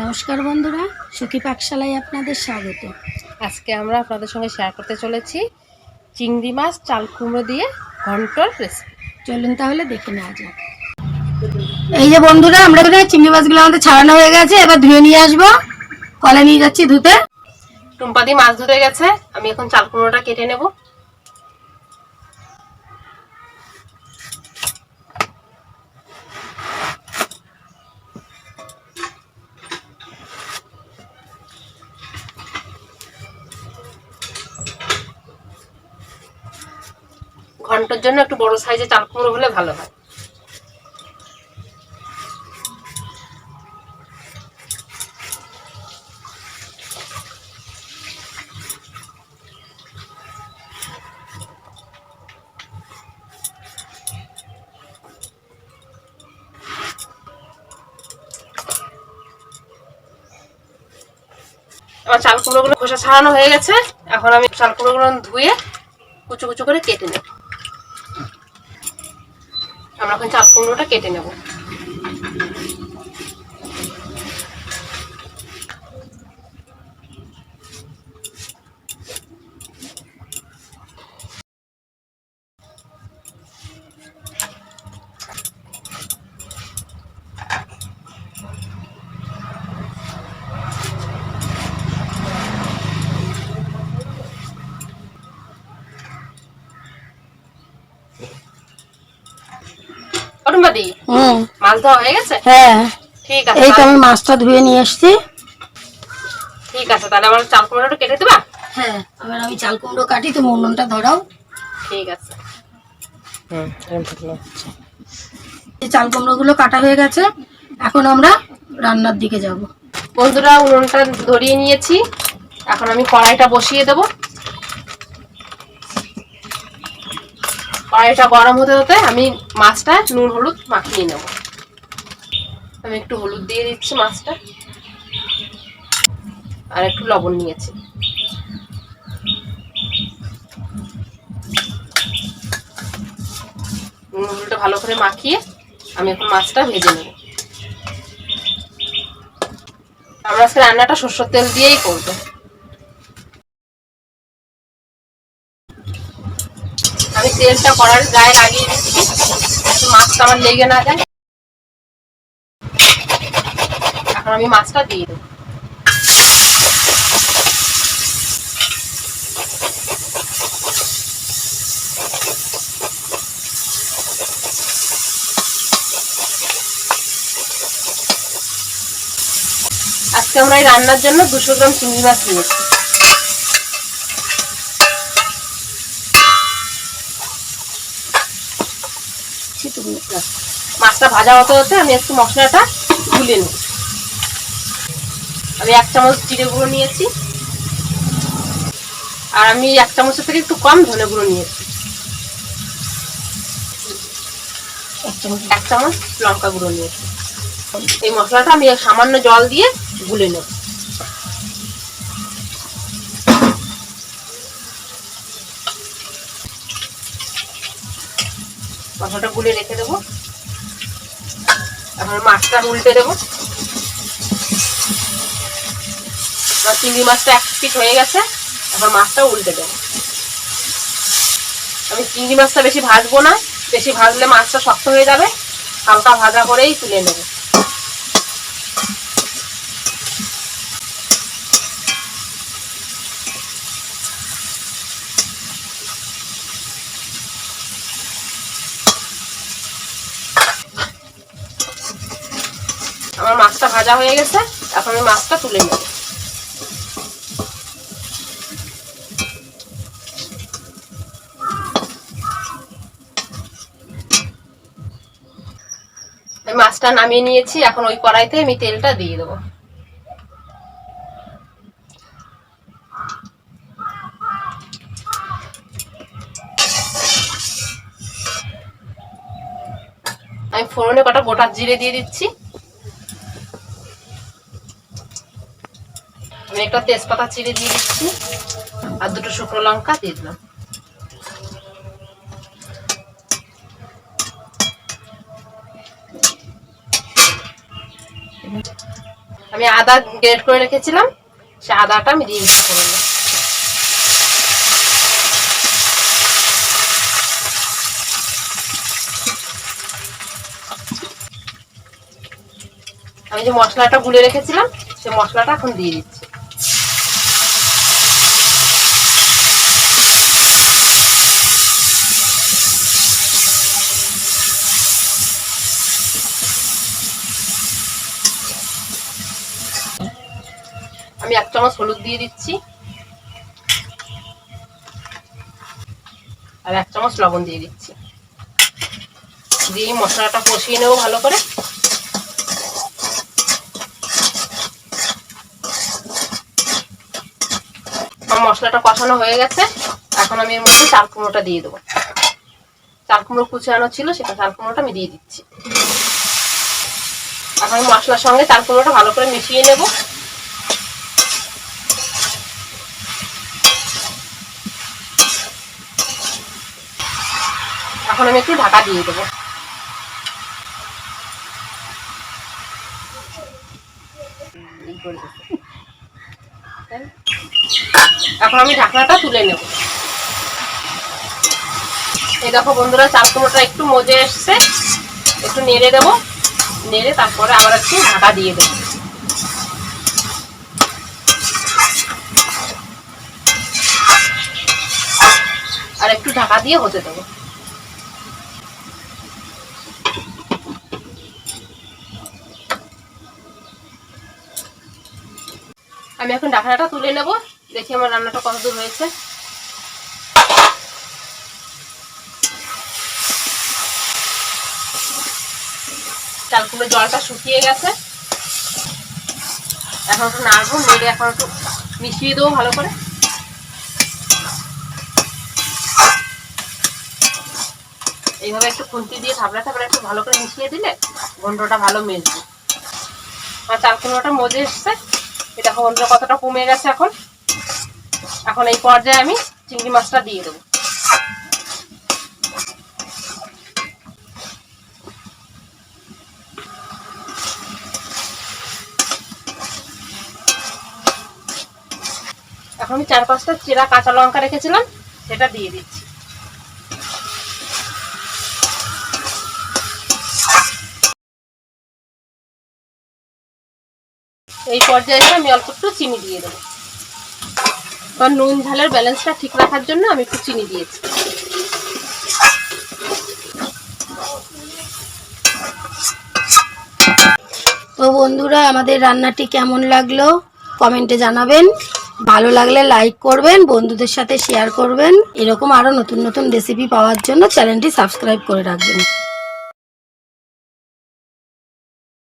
নমস্কার বন্ধুরা, সুখী পাকশালায় আপনাদের স্বাগত। আজকে আমরা আপনাদের সঙ্গে শেয়ার করতে চলেছি চিংড়ি মাছ চাল কুমড়ো দিয়ে ঘন্টর রেসিপি। চলুন তাহলে দেখে নেওয়া যাক। এই যে বন্ধুরা, আমরা চিংড়ি মাছগুলো আমাদের ছাড়ানো হয়ে গেছে, এবার ধুয়ে নিয়ে আসবো। কলে নিয়ে যাচ্ছি ধুতে। টুম্পাদি মাছ ধুতে গেছে, আমি এখন চাল কুমড়োটা কেটে নেব। ঘন্টর জন্য একটু বড় সাইজে চাল কুমড়ো হলে ভালো হয়। আমার চাল কুমড়োগুলো খোসা ছাড়ানো হয়ে গেছে, এখন আমি চাল কুমড়োগুলো ধুয়ে কুচু কুচু করে কেটে নেব। আমরা এখন চাল কুমড়োটা কেটে নেব। মাছ ধোয়া হয়ে গেছে? হ্যাঁ, ঠিক আছে। এই তো আমি মাছটা ধুয়ে নিয়ে এসছি। ঠিক আছে, তাহলে আমার চাল কুমড়োটা কেটে দেবা? হ্যাঁ, এবার আমি চাল কুমড়ো কাটি, তুমি উনুনটা ধরাও। ঠিক আছে। এই চাল কুমড়োগুলো কাটা হয়ে গেছে, এখন আমরা রান্নার দিকে যাব। বন্ধুরা, উনুনটা ধরিয়ে নিয়েছি, এখন আমি কড়াইটা বসিয়ে দেব। কড়াইটা গরম হতে হতে আমি মাছটা নুন হলুদ মাখিয়ে নেব। আমি একটু হলুদ দিয়ে দিচ্ছি মাছটা, আর একটু লবণ নিয়েছি। নুন হলুদটা ভালো করে মাখিয়ে আমি এখন মাছটা ভেজে নেব। আমরা আজকে রান্নাটা সরষের তেল দিয়েই করব। আমি তেলটা কড়ার গায়ে লাগিয়ে দিচ্ছি, মাছটা আমার লেগে না যায়। এখন আমি মাছটা দিয়ে দেবো। আজকে আমরা এই রান্নার জন্য 200 গ্রাম চিংড়ি মাছ নিয়েছি। মাছটা ভাজা হতে হতে আমি একটু মশলাটা গুলে নেব। আমি 1 চামচ জিরে গুঁড়ো নিয়েছি, আর আমি 1 চামচের থেকে একটু কম ধনে গুঁড়ো নিয়েছি। 1 চামচ লঙ্কা গুঁড়ো নিয়েছি। এই মশলাটা আমি সামান্য জল দিয়ে গুলে নেব। মশলাটা গুলে রেখে দেবো। এখন মাছটা উল্টে দেবো। চিংড়ি মাছটা 1 পিঠ হয়ে গেছে, এখন মাছটা উল্টে দেবো। আমি চিংড়ি মাছটা বেশি ভাজবো না, বেশি ভাজলে মাছটা শক্ত হয়ে যাবে। হালকা ভাজা করেই তুলে নেব। আমার মাছটা ভাজা হয়ে গেছে, এখন আমি মাছটা তুলে নেব। আমি মাছটা নামিয়ে নিয়েছি, এখন ওই কড়াইতে আমি তেলটা দিয়ে দেবো। আমি ফোড়নে কটা গোটা জিরে দিয়ে দিচ্ছি। আমি একটা তেজপাতা চিড়ে দিয়ে দিচ্ছি, আর 2টো শুকনো লঙ্কা দিয়ে দিলাম। আমি আমি আদা গ্রেট করে রেখেছিলাম, সে আদাটা আমি দিয়ে দিচ্ছি ফোড়নে। আমি যে মশলাটা গুলে রেখেছিলাম সে মশলাটা এখন দিয়ে দিচ্ছি। আমি 1 চামচ হলুদ দিয়ে দিচ্ছি আর 1 চামচ লবণ দিয়ে দিচ্ছি। দিয়ে মশলাটা কষিয়ে নেবো ভালো করে। মশলাটা কষানো হয়ে গেছে, এখন আমি এর মধ্যে চাল কুমড়োটা দিয়ে দেবো। চাল কুমড়ো কুচানো ছিল, সেটা চাল কুমড়োটা আমি দিয়ে দিচ্ছি। এখন আমি মশলার সঙ্গে চাল কুমড়োটা ভালো করে মিশিয়ে নেব। এখন আমি একটু ঢাকা দিয়ে দেবো। এখন আমি ঢাকনাটা তুলে নেব। এই দেখো বন্ধুরা, চাল কুমড়োটা একটু মজে এসছে, একটু নেড়ে দেব। নেড়ে তারপরে আবার একটু ঢাকা দিয়ে দেব। আর একটু ঢাকা দিয়ে হতে দেবো। আমি এখন ঢাকনাটা তুলে নেব, দেখি আমার রান্নাটা কতদূর হয়েছে। চাল কুমড়োর জলটা শুকিয়ে গেছে। এখন একটু নাড়বো, নেড়ে এখন একটু মিশিয়ে দেবো ভালো করে। এইভাবে একটু খুন্তি দিয়ে থাবড়া থাবড়া একটু ভালো করে মিশিয়ে দিলে ঘন্টটা ভালো মেলবে। আর চাল কুমড়োটা মজে এসছে, এটা ঘন্টটা কতটা কমে গেছে। এখন এই পর্যায়ে আমি চিংড়ি মাছটা দিয়ে দেবো। এখন আমি 4-5টা চেরা কাঁচা লঙ্কা রেখেছিলাম, সেটা দিয়ে দিচ্ছি। এই পর্যায়ে আমি অল্প একটু চিনি দিয়ে দেবো। কারণ নুন ঝালের ব্যালেন্সটা ঠিক রাখার জন্য আমি একটু চিনি দিয়েছি। তো বন্ধুরা, আমাদের রান্নাটি কেমন লাগলো কমেন্টে জানাবেন। ভালো লাগলে লাইক করবেন, বন্ধুদের সাথে শেয়ার করবেন। এরকম আরো নতুন নতুন রেসিপি পাওয়ার জন্য চ্যানেলটি সাবস্ক্রাইব করে রাখবেন।